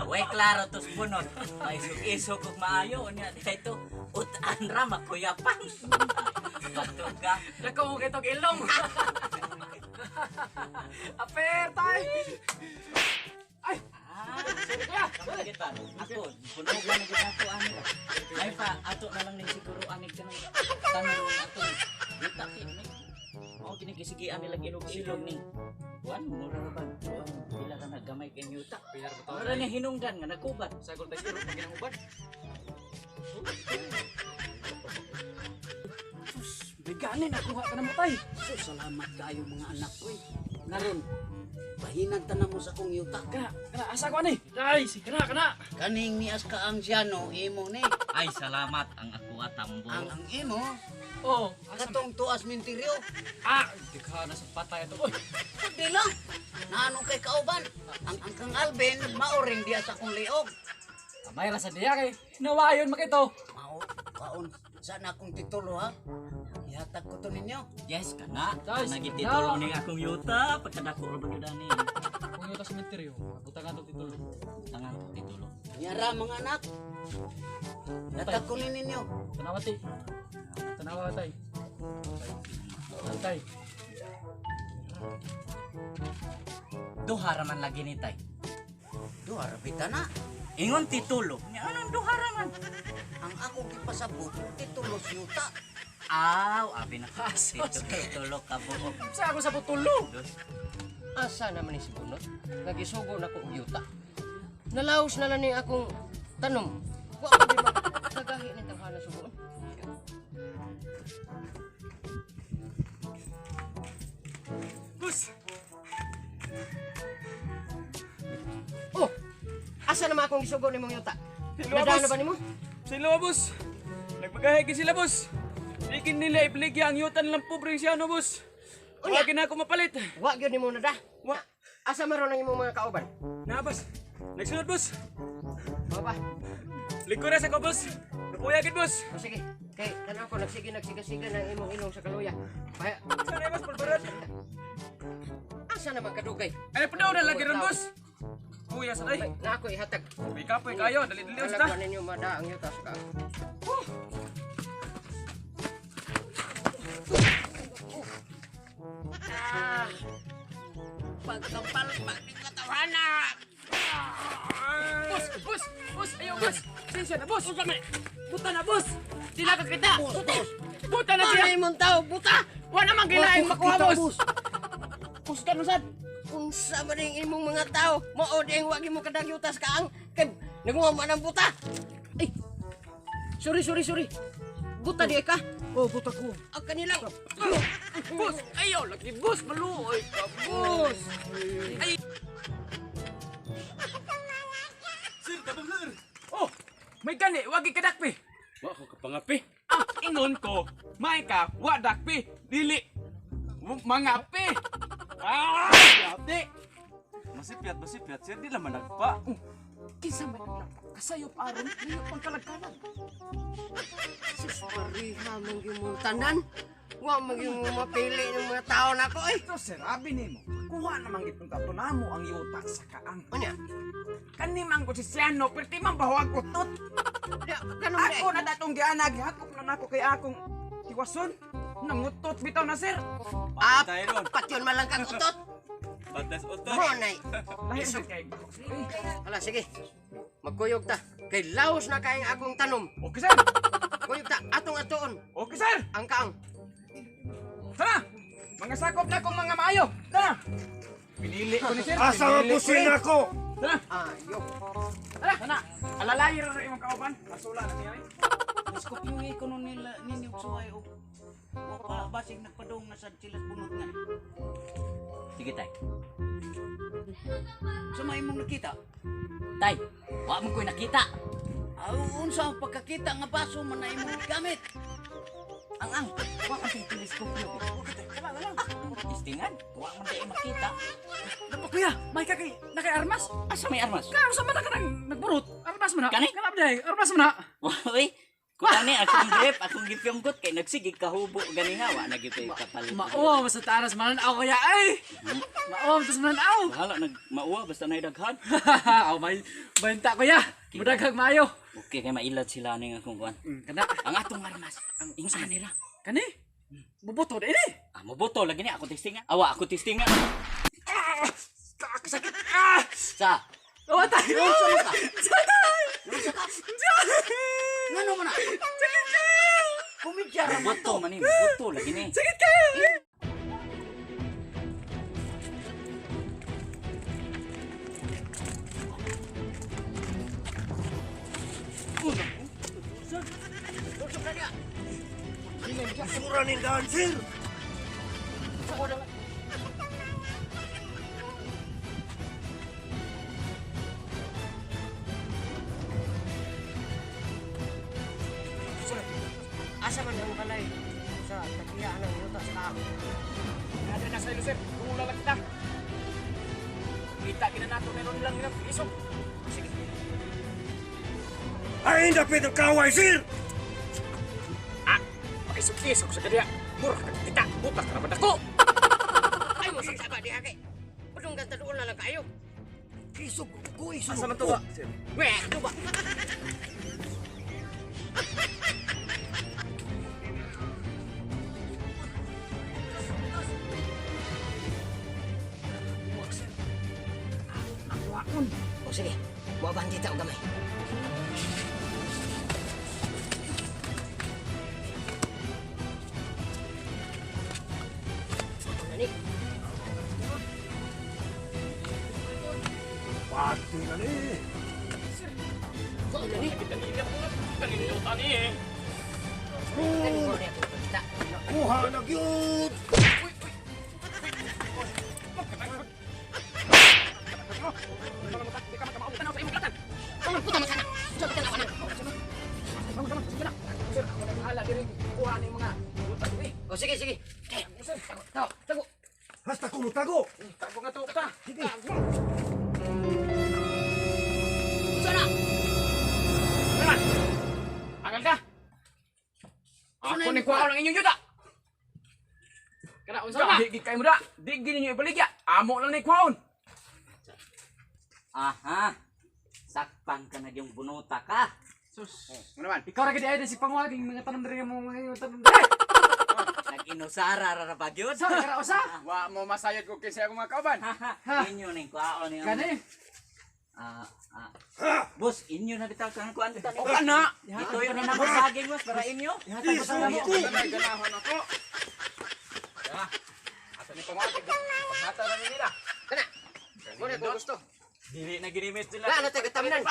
Way klaro tos bunot. May isog ug maayo nya dito. Utan ra makuyapan. Patuga. Dako mo kitog ilong. Aper tay. Ay. Kamu kita. Ako, punog lang gid ako ani. Ay pa ato na lang ning siguro ani kanang tanong ato. Kita kini. Oh kini kisigian nila ilog-ilog ni. Kuan mura ra ba? Pila ka nagamay kay yuta. Pilar mo Mura niya hinungdan nga nakubat. Sagol tay sirop pag ubad. Biganin ako ka na mo tay. So, salamat kayo mga anak ko eh. Naron, pahinag tanan mo sa kong yuta. Kana asa ko ani. Tay, si kana. Kaning nias ka ang siyano, imo ni. Ay salamat ang ako atambo. Ang imo, Oh, katong tuas mintiryo. di ka na sa patay ito. Oy, Di lang, naano kay kauban. Ang kang Alvin, maoring diya sa kong liog. may ra sa diya kay nawayon makito. Kaon, saan akong titulo ha? Ihatag ko to ninyo. Yes kana. Guys, Nagititulo ning akong yuta pagkadako ra ba gani. Kung yung sementeryo, buta ka itong titulo. Tangan titulo. Nyara mga anak. Ihatag ko ni ninyo. Tanawati. Tanawa tay. Tay. Duha ra man lagi ni tay. Do, arabita na. Ingon titulo. Nya anong duha ra man? Ang akong ipasabot, titulo si yuta. Aw, abi na titulo ka buok. Sa ako sa putulo. Asa naman ni si Bunot? Nagisugo na ko og yuta. Nalaos na lang ni akong tanom. Wa ko di magagahi ni tanghana sugon. Bus. Oh! Asa naman akong gisugo ni mong yuta? Hello, Nadaan na boss. ba nimo? Sila boss. Nagpagahigi sila boss. Ikin nila ipaligya ang yutan lang pobre siya no boss. Unya. Wagi na ako mapalit. Wa gyud nimo nada. Wa. Asa maron ang imong mga kauban? Na boss. Nagsunod boss. Baba. Liko na sa ko boss. Napuyagin boss. O sige. Kay tanaw ko nagsiga-siga ng imong ilong sa kaluya. Kaya Sana boss pulbaran. asa naman kadugay? Ay padaw na lagi ron boss. Kuya sa day. Na ako ihatag. May kapoy kayo, dali-dali Alagwan usta. ninyo mada ang yuta sa kaan. Pagkampalpak ng katawhana. Boss, ayaw boss. Sensya na boss. Buta na boss. Sila ka kita. Buta na siya. Ano imong tao? Buta! Wala namang kinain makuha boss. Kus ka sad. Kung sa man ang imong mga tao, mao di ang wagi mo kadang yutas kaang kay naguha man ang buta. Ay. Sorry. Buta di ka. Oh, buta ko. Ang kanilang. Boss, ayaw lagi boss. Maluoy ka boss. Ay. Sir, tabang sir. Oh, may gani. Wagi ka dakpi. Wa ko kapangapi. Ingon ko, may ka, wadakpi, dili, mga pi. Yate. Masipyat, sir, di naman nagpa. Kisa man lang, kasayop aron, ngayon pang kalagkanan. Sus pariha mong gimuntanan. Wa maging mapili ng mga tao nako eh. Ito sir, abi nimo, kuha namang itong katunamo ang yuta sa kaang. Unya. Kanimang ko si Siano, perti man bahawag ko tot. Ganun di. Ako na datong gianag, hakop na nako kay akong tiwason. Nangutot bitaw na sir. Tayo ron. Patyon man lang kang utot. Batas utot. Mo nay. Lahi sa kay. Ala sige. Magkuyog ta. Kay laos na kaing akong tanom. Okay sir, Kuyog ta atong atoon. okay sir. Ang kaang. Tara! Mga sakop na kong mga maayo! Tara! Pinili ko ni sir! Asa nga pinili ko pusin eh. ako? Tara! Ayo. Tara! Tara! Alalayo rin imong kauban! Masula na niya eh! Mas ko pingi ko nun nila ninyo suway o. Basig nagpadong na sa silas bunot nga. Sige tay. Sa may mong nakita. Tay, wa man ko'y nakita. Unsa ang pagkakita nga baso man na imong gamit. Ang wa man tay teleskopyo. Istingan, wa man tay makita. Dapat kuya! May kakay! Nakay-armas! Asa may armas? Kaya sa man ka nang nagburot! Armas mo na! Kani? Kanap day! Armas mo na! Uy, Kung ani akong grip, akong gipyonggot kay nagsigig kahubo ganiha wa na gyud kapalit. Mauwa mo sa taras mananaw kaya ay. Mauwa mo sa mananaw. Bahala nag mauwa basta nay daghan. Aw may benta kuya. Mudaghag maayo. Okay kay mailad sila ning akong kuan. Kana Ang atong armas, ang insa nila. kani. Bubuto ini. Ah, mabuto lagi ni ako testingan. Awa ako testingan. Sakit. Sa Awa tayo. Ngano man na? Kumidya ra man mabuto man ni, mabuto lagi ni. Sakit kayo. Suranin daan, sir. Asa man ang balay sa takiyaan ng yutas ka? Ada na sa ilo sir. Kung lalaki kita. Kita kina nato meron lang ilang isok. Sige. Ay, dapit ang kaway, sir. Pakisok-isok sa kanya. Murah ka kita. Butas ka naman ako. Ay, mo sagsaka di hake. Padung ganta doon na lang kayo. Isog ko, isog. Asa man to ba? Weh, ito ba? O sige, buwaban kita o gamay. Nani? Pati na ni. Kau nani? Kalimutan eh. Kani mo na kita. Kuha na gyud. O sige, sige. Tago, tago. Hasta kumutago. Tago nga to ta. Sana. Naman. Agal ka. Ako ni kuha lang inyong yuta. Kana unsa na? Di kayo muda. Di gini niyo ibaligya. Amo lang ni kuhaon. Aha. Sakpan ka na yung bunuta ka. Sus. Mo naman. Ikaw ra gid ay si pangwaging mga tanom diri mo mga tanom diri. Nag-inusara ra ba gyud? Sa kara usa. Wa mo masayod ko kinsa akong mga kauban. Inyo ning kuaon ni. Kani. Boss, inyo na bitaw kang kuan dito. O kana. Ito yung nabos saging boss para inyo. May ganahon ako. Ya. Asa ni pangwaging. Pasata ra nila. Kana. Mo na ko gusto. Dili na ginimit sila. Wala na tayo kataminan.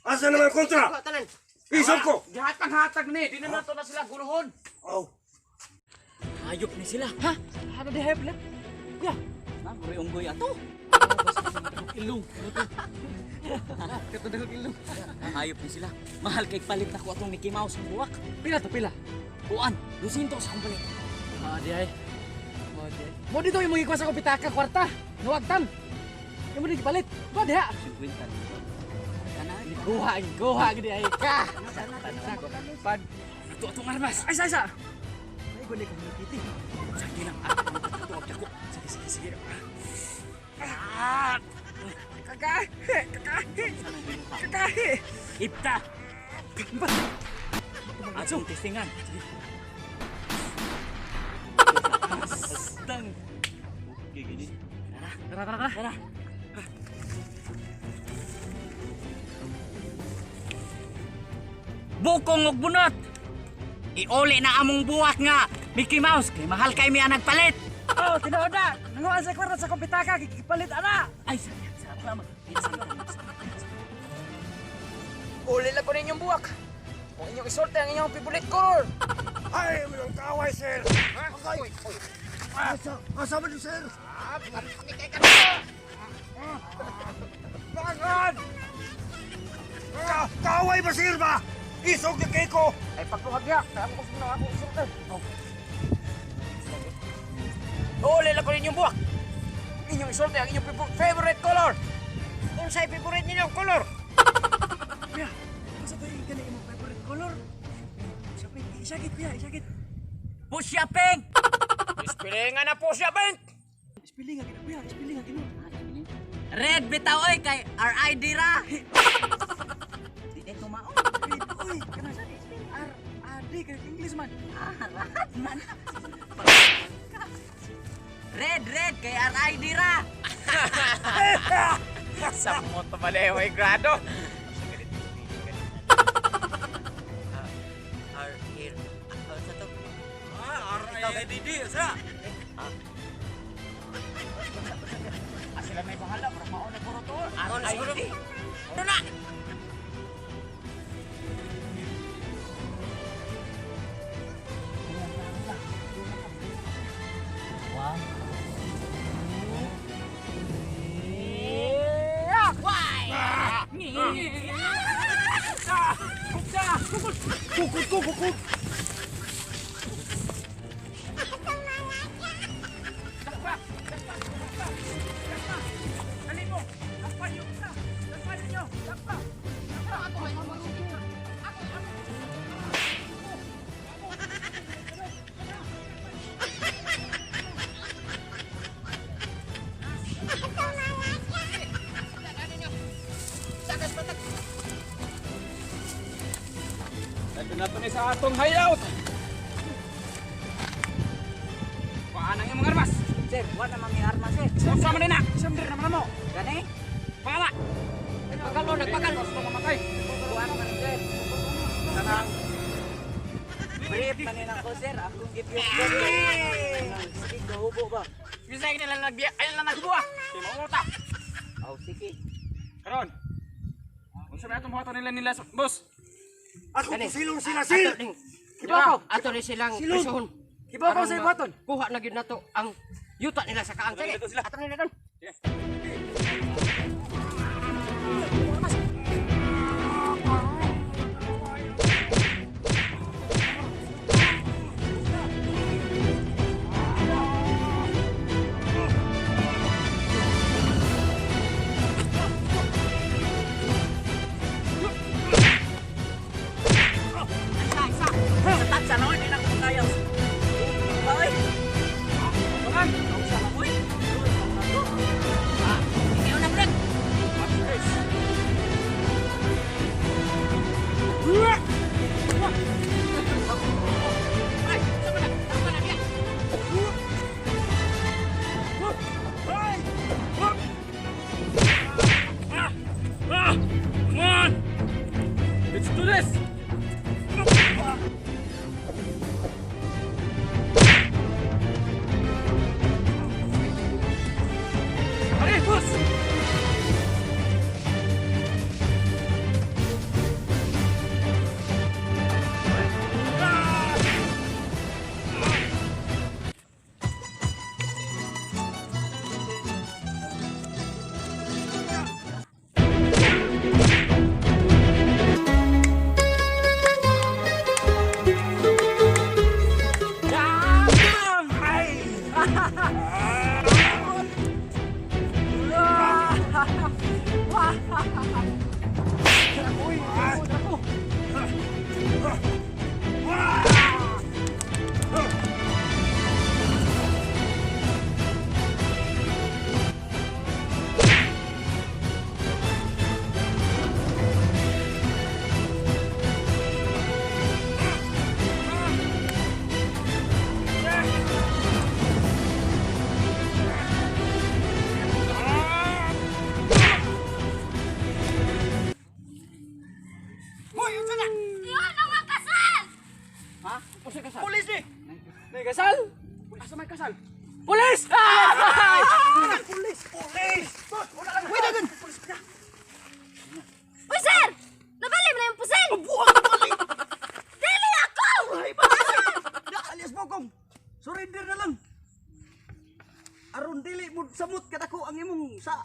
Asa naman kontra? Kuha tanan. Isog ko. Gihatag-hatag ni. Di na nato na sila guluhon. Oh. Hayop ni sila. Ha? Ano di hebla? Ya. Naguri unggoy ato. Ilong. Katudang ilong. Hayop ni sila. Mahal kay palit na ko atong Mickey Mouse ang buwak. Pila to pila. Kuan, 200 sa kumpalit. Di ay. Mo dito yung mga ikuha sa pitaka kwarta. Nuwagtan. Yung mo di palit. Ba diha. 50. Kana Kuha gidi ay ka. Pad. Ito atong armas. Ay sa. Ay guli ko mo piti. Sige lang. Tuwag ako. Sige. Kakahi. Ipta. Atong testingan. Astang. Okay gini. Tara. Bukong og bunot. Iuli na among buwak nga Mickey Mouse kay mahal kay mi ang nagpalit. Oh, tinuod na. Nanguha sa kwarta sa kompitaka. Kikipalit ana. Ay, salamat. Uli lang ko ninyong buwak. Kung inyong isorte ang inyong favorite color. Ay, may kaway, sir. Okay. Asa man yun, sir? Bangan! Kaway ba, sir ba? Isog na kay ko. Ay pagkuhag niya. Kaya mo gusto na ako isorte. Uli lang ko ninyong buwak. Inyong isorte ang inyong favorite color. Kung sa'y favorite niyo color. Basta ito yung ganun yung favorite color. Sakit kuya, sakit. Pusyaping! Ispilingan na po siya, Ben! Spelling lagi kuya, spelling lagi no. Red bitaw oy kay RID ra. Di dito mao. Uy, kana sa R A D kay English man. Man. Red kay RID ra. Samot pa pala yung grado. R here. Sa to. R-I-D-D, sa? Sila may bahala, pero mauna puro to. RID. Ano na? Dito na to ni sa atong hideout. Paanang yung mga armas? Sir, wala man may armas sir. Sama din na. Sama din naman mo. Gani? Pala. Nagpakalo. Gusto mamatay. Kuan man sir. Kanang brief manin ako sir. Akong give you sige, gahubo ba? Bisa nila nagbiya. Ayun lang nagbuwa. Di mamuta. Aw sige. Karon. Kung sabi atong buhaton nila boss. Ako Kani. silong sila, Sil! Kibaw. Ato ni silang prisuhon. Kibaw ko Aron sa ma- buhaton. Kuha na gyud nato ang yuta nila sa kaang. Sige, ato nila doon. Sa tatsa no, hindi na ko kaya. Hoy. Pangan. Ang sama ko. Hindi na break. Come on! Let's do this! Hurry, boss! Pulis ni! May kasal? Asa may kasal? Pulis! Pulis! Pulis! Wait a minute! Uy, sir! Nabali mo na yung pusil! Dili ako! Alias Bogong! Surrender na lang! Aron dili mo samot katako ang imong sa...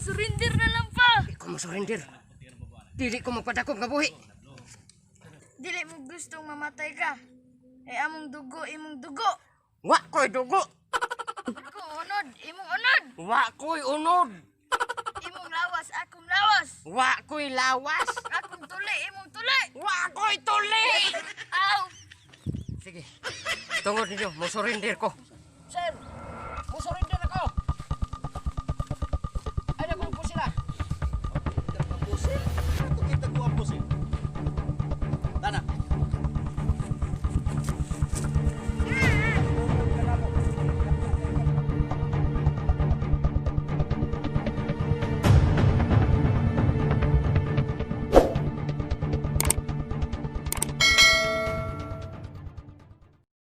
Surrender na lang pa! Di ko mo surrender. Dili ko magpadakop nga buhi. Dili mo gustong mamatay ka. Among dugo, imong dugo. Wa ko'y dugo. Ako unod, imong unod. Wa ko'y unod. Imong lawas, akong lawas. Wa ko'y lawas. tuli, imong tuli. Wa ko'y tuli! Aw! Sige, tungod ninyo, mo surrender ko. Sir,